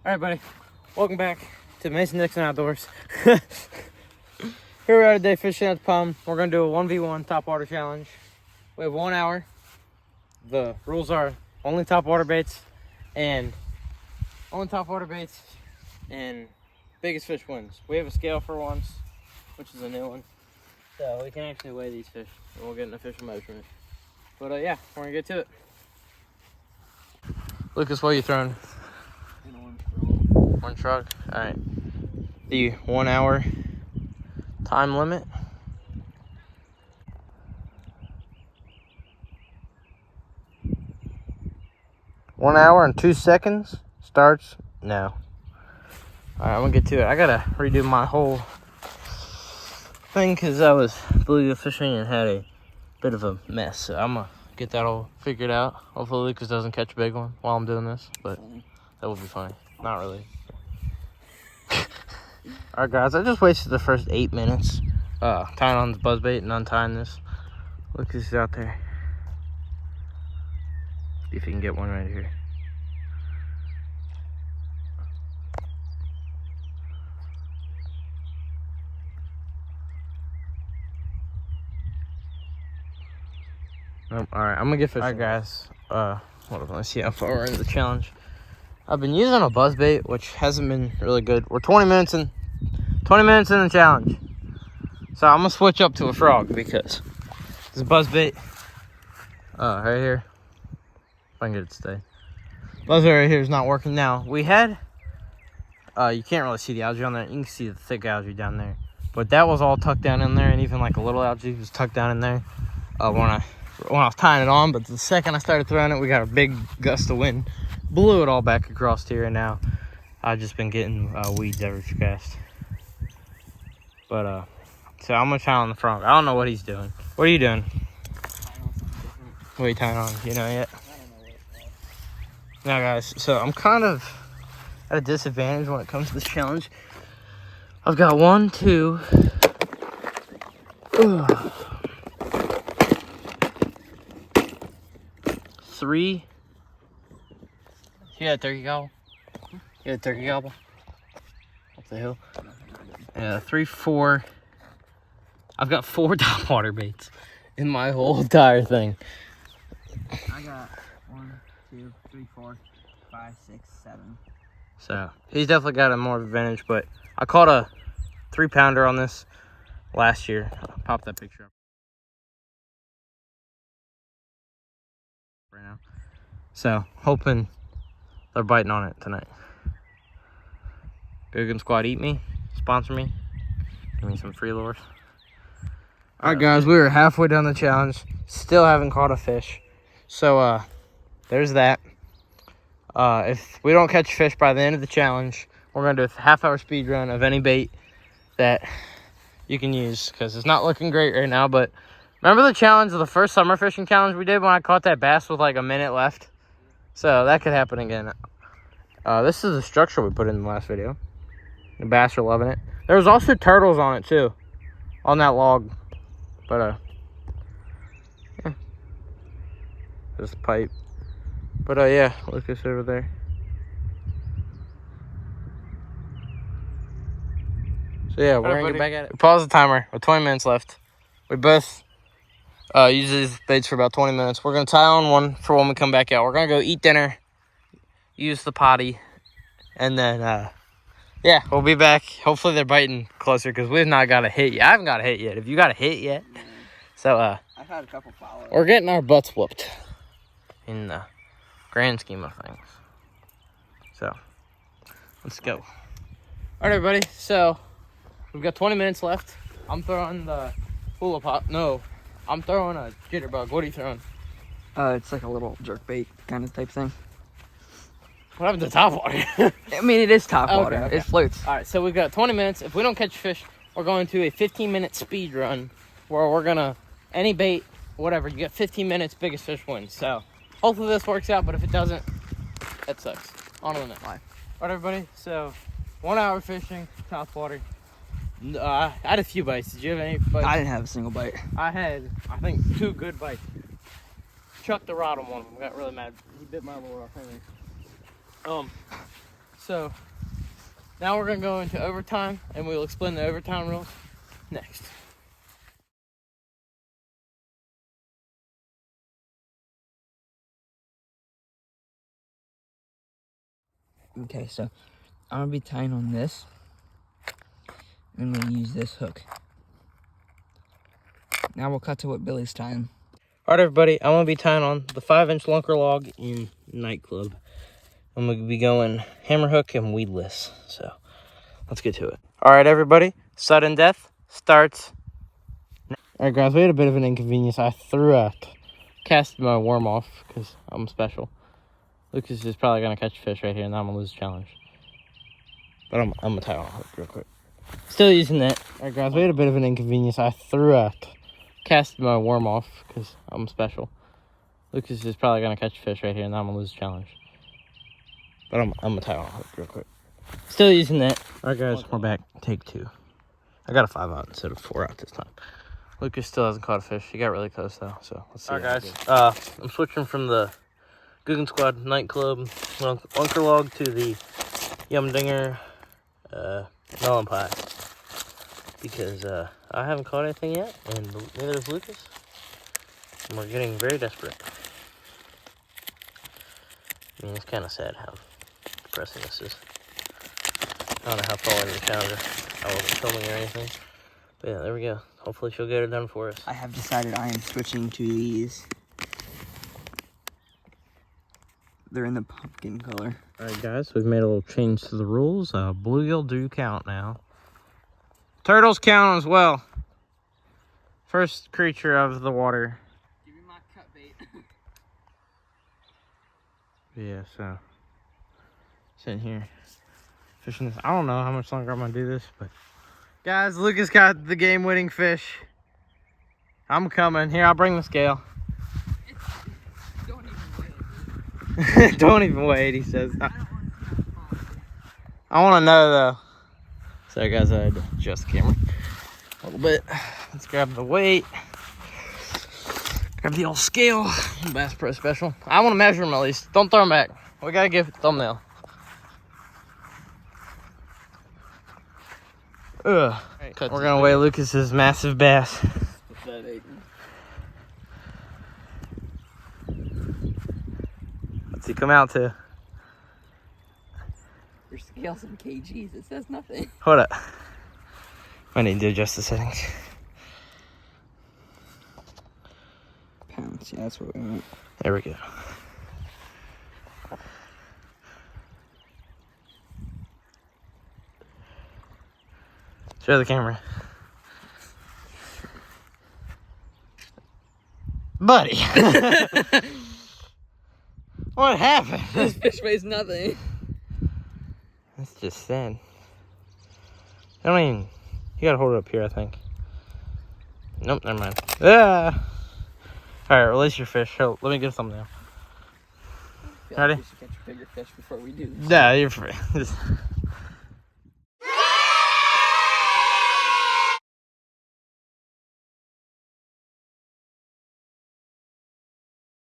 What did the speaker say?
Alright, buddy. Welcome back to Mason Dixon Outdoors. Here we are today fishing at the pond. We're going to do a 1v1 topwater challenge. We have 1 hour. The rules are only topwater baits and biggest fish wins. We have a scale for once, which is a new one. So we can actually weigh these fish and we'll get an official measurement. But yeah, we're going to get to it. Lucas, what are you throwing? One shrug. All right. The 1 hour time limit. One hour and 2 seconds starts now. All right, I'm gonna get to it. I gotta redo my whole thing because I was bluegill fishing and had a bit of a mess. So I'm gonna get that all figured out. Hopefully Lucas doesn't catch a big one while I'm doing this, but that would be funny. Not really. Alright guys, I just wasted the first 8 minutes tying on the buzzbait and untying this. Lucas is out there. See if he can get one right here. Nope. Alright, I'm gonna get fishing. Alright guys, let's see how far we're in the challenge. I've been using a buzzbait, which hasn't been really good. We're 20 minutes in the challenge. So I'm gonna switch up to a frog because this buzzbait right here, if I can get it to stay. Buzzbait right here is not working now. We had you can't really see the algae on there. You can see the thick algae down there. But that was all tucked down in there, and even like a little algae was tucked down in there when I was tying it on. But the second I started throwing it, we got a big gust of wind. Blew it all back across here, and now I've just been getting weeds every cast. But so I'm gonna tie on the frog. I don't know what he's doing. What are you doing? What are you tying on? You know yet? I don't know what it's called. Now guys, so I'm kind of at a disadvantage when it comes to this challenge. I've got 1, 2, 3. You got a turkey gobble? You got a turkey gobble? Up the hill? Yeah, 3, 4. I've got 4 topwater baits in my whole entire thing. I got 1, 2, 3, 4, 5, 6, 7. So he's definitely got a more advantage, but I caught a 3-pounder on this last year. I'll pop that picture up right now. So hoping they're biting on it tonight. Guggen Squad, eat me, sponsor me, give me some free lures. All right, guys, we are halfway down the challenge. Still haven't caught a fish. So there's that. If we don't catch fish by the end of the challenge, we're gonna do a half-hour speed run of any bait that you can use because it's not looking great right now. But remember the challenge, the first summer fishing challenge we did when I caught that bass with like a minute left? So that could happen again. This is the structure we put in the last video. The bass are loving it. There was also turtles on it too, on that log. But yeah, this pipe. But yeah, Lucas over there. So yeah, we're gonna get back at it. We paused the timer with 20 minutes left. We both use these baits for about 20 minutes. We're gonna tie on one for when we come back out. We're gonna go eat dinner, use the potty, and then yeah, we'll be back. Hopefully they're biting closer because we've not got a hit yet. I haven't got a hit yet. Have you got a hit yet? So I've had a couple followers. we're getting our butts whooped in the grand scheme of things. So let's go. All right, everybody. So we've got 20 minutes left. I'm throwing the hula pop. No, I'm throwing a jitterbug. What are you throwing? It's like a little jerkbait kind of type thing. What happened to topwater? I mean, it is topwater. Okay. It floats. All right, so we've got 20 minutes. If we don't catch fish, we're going to a 15-minute speed run where we're gonna any bait, whatever. You get 15 minutes, biggest fish wins. So hopefully this works out. But if it doesn't, that sucks. On to the next. All right, everybody. So 1 hour fishing, topwater. I had a few bites. Did you have any bites? I didn't have a single bite. I had, I think, 2 good bites. Chucked the rod on one of them. Got really mad. He bit my lure off. So now we're gonna go into overtime, and we'll explain the overtime rules next. Okay, so I'm gonna be tying on this. I'm gonna use this hook. Now we'll cut to what Billy's tying. All right, everybody, I'm gonna be tying on the 5-inch lunker log in Nightclub. I'm gonna be going hammer hook and weedless. So let's get to it. All right, everybody, sudden death starts. All right, guys, we had a bit of an inconvenience. I casted my worm off because I'm special. Lucas is probably gonna catch a fish right here, and I'm gonna lose the challenge. But I'm gonna tie on a hook real quick. Still using that. All right, guys, we had a bit of an inconvenience. I casted my worm off because I'm special. Lucas is probably gonna catch a fish right here, and I'm gonna lose the challenge. But I'm gonna tie on a hook real quick. Still using that. All right, guys, we're back. Take 2. I got a 5-aught instead of 4-aught this time. Lucas still hasn't caught a fish. He got really close though, so let's see. All right, guys. I'm switching from the Guggen Squad Nightclub lunker log to the Yum Dinger melon pie because I haven't caught anything yet, and neither has Lucas. And we're getting very desperate. I mean, it's kind of sad how depressing this is. I don't know how far in the calendar I wasn't filming or anything. But yeah, there we go. Hopefully she'll get it done for us. I have decided I am switching to these. They're in the pumpkin color. Alright, guys, we've made a little change to the rules. Bluegill do count now. Turtles count as well. First creature of the water. Give me my cut bait. Yeah, so sitting here fishing this. I don't know how much longer I'm gonna do this, but guys, Lucas got the game-winning fish. I'm coming. Here, I'll bring the scale. Don't even wait. Don't even wait, he says. I want to know though. Sorry, guys, I had to adjust the camera a little bit. Let's grab the weight. Grab the old scale. Bass Pro Special. I want to measure them at least. Don't throw them back. We gotta give it a thumbnail. Ugh. We're gonna weigh Lucas's massive bass. What's he come out to? Your scale's in kgs. It says nothing. Hold up. I need to adjust the settings. Pounds. Yeah, that's what we want. There we go. Show the camera. Buddy. What happened? This fish weighs nothing. That's just sad. I don't even... You gotta hold it up here, I think. Nope, never mind. Ah! Alright, release your fish. Let me get a thumbnail. Ready? We should catch a bigger fish before we do this. Yeah, you're free.